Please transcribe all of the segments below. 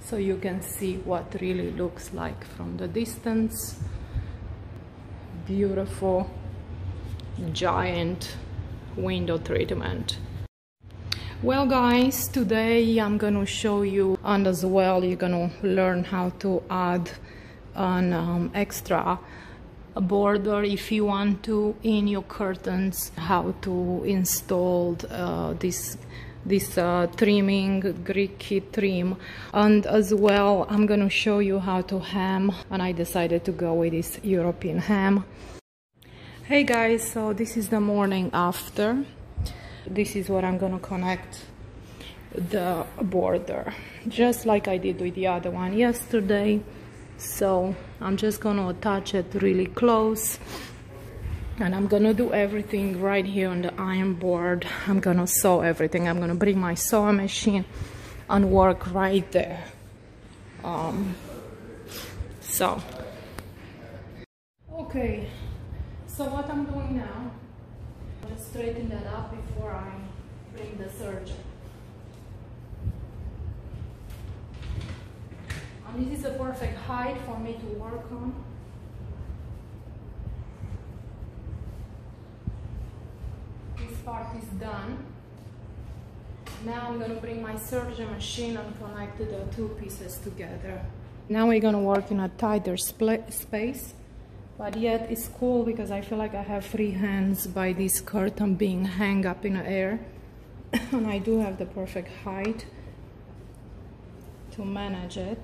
so you can see what really looks like from the distance. Beautiful giant window treatment. Well guys, today I'm gonna show you, and as well you're gonna learn how to add an extra border if you want to in your curtains, how to install this trimming, Greek key trim, and as well I'm gonna show you how to hem, and I decided to go with this European hem. Hey guys, so this is the morning after. This is what I'm gonna connect the border, just like I did with the other one yesterday. So I'm just gonna attach it really close, and I'm gonna do everything right here on the iron board. I'm gonna sew everything. I'm gonna bring my sewing machine and work right there. Okay, so what I'm doing now, just straighten that up before I bring the serger. And this is a perfect height for me to work on. This part is done. Now I'm gonna bring my serger machine and connect the two pieces together. Now we're gonna work in a tighter space, but yet it's cool because I feel like I have free hands by this curtain being hung up in the air. And I do have the perfect height to manage it.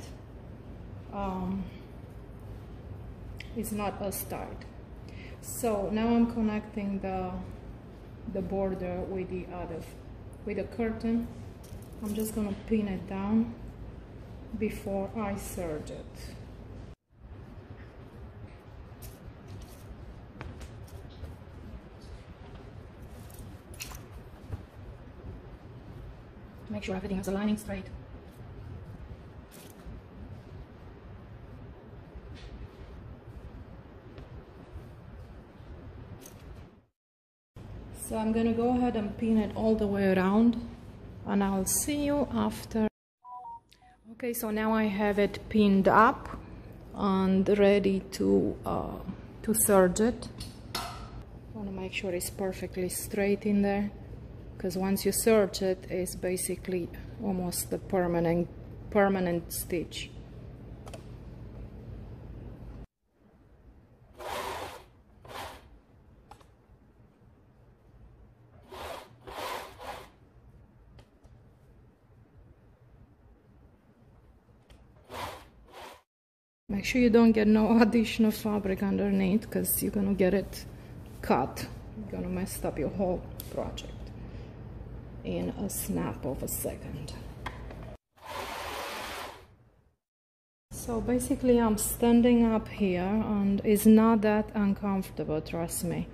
It's not as tight. So now I'm connecting the border with the curtain. I'm just gonna pin it down before I serge it. Make sure everything is aligning straight. So I'm gonna go ahead and pin it all the way around, and I'll see you after. Okay, so now I have it pinned up and ready to serge it. I want to make sure it's perfectly straight in there, because once you serge it, it's basically almost the permanent stitch. Make sure you don't get no additional fabric underneath, because you're gonna get it cut. You're gonna mess up your whole project in a snap of a second. So basically I'm standing up here, and it's not that uncomfortable, trust me.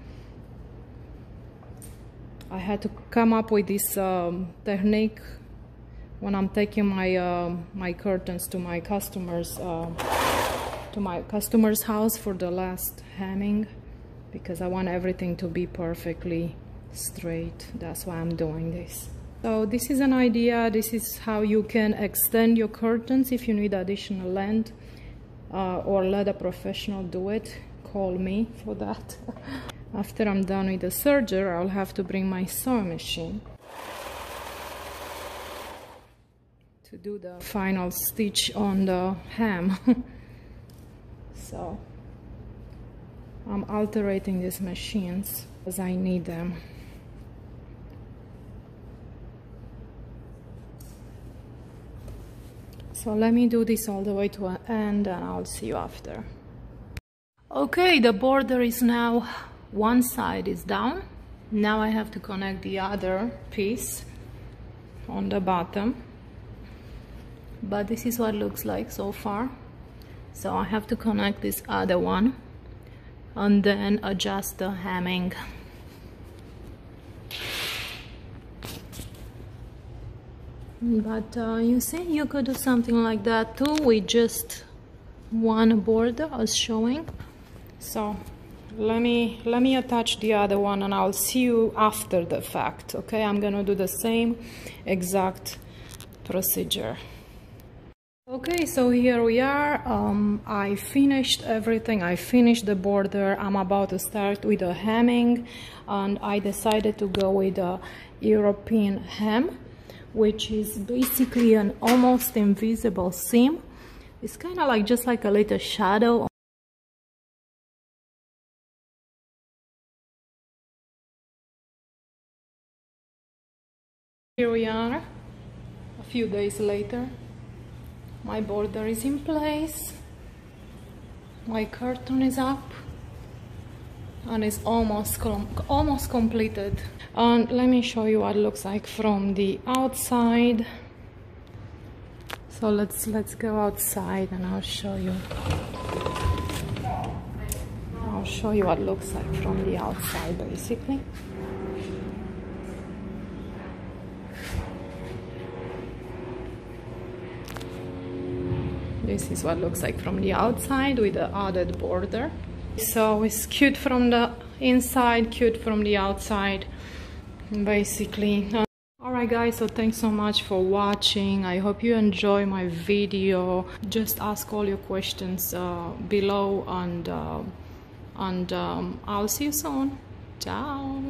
I had to come up with this technique when I'm taking my curtains to my customer's house for the last hemming, because I want everything to be perfectly straight. That's why I'm doing this. So this is an idea. This is how you can extend your curtains if you need additional length, or let a professional do it. Call me for that. After I'm done with the serger, I'll have to bring my sewing machine to do the final stitch on the hem. So I'm altering these machines as I need them. So let me do this all the way to an end, and I'll see you after. Okay, the border is now, one side is down. Now I have to connect the other piece on the bottom. But this is what it looks like so far. So I have to connect this other one and then adjust the hemming. But you see, you could do something like that too with just one border as showing. So let me attach the other one, and I'll see you after the fact. Okay, I'm gonna do the same exact procedure. Okay, so here we are. I finished everything. I finished the border. I'm about to start with the hemming, and I decided to go with a European hem, which is basically an almost invisible seam. It's kind of like just like a little shadow. Here we are, a few days later. My border is in place, my curtain is up, and it's almost completed. And let me show you what it looks like from the outside. So let's go outside and I'll show you what it looks like from the outside, basically. This is what it looks like from the outside with the added border. So it's cute from the inside, cute from the outside, basically. Alright guys, so thanks so much for watching. I hope you enjoy my video. Just ask all your questions below, and I'll see you soon. Ciao.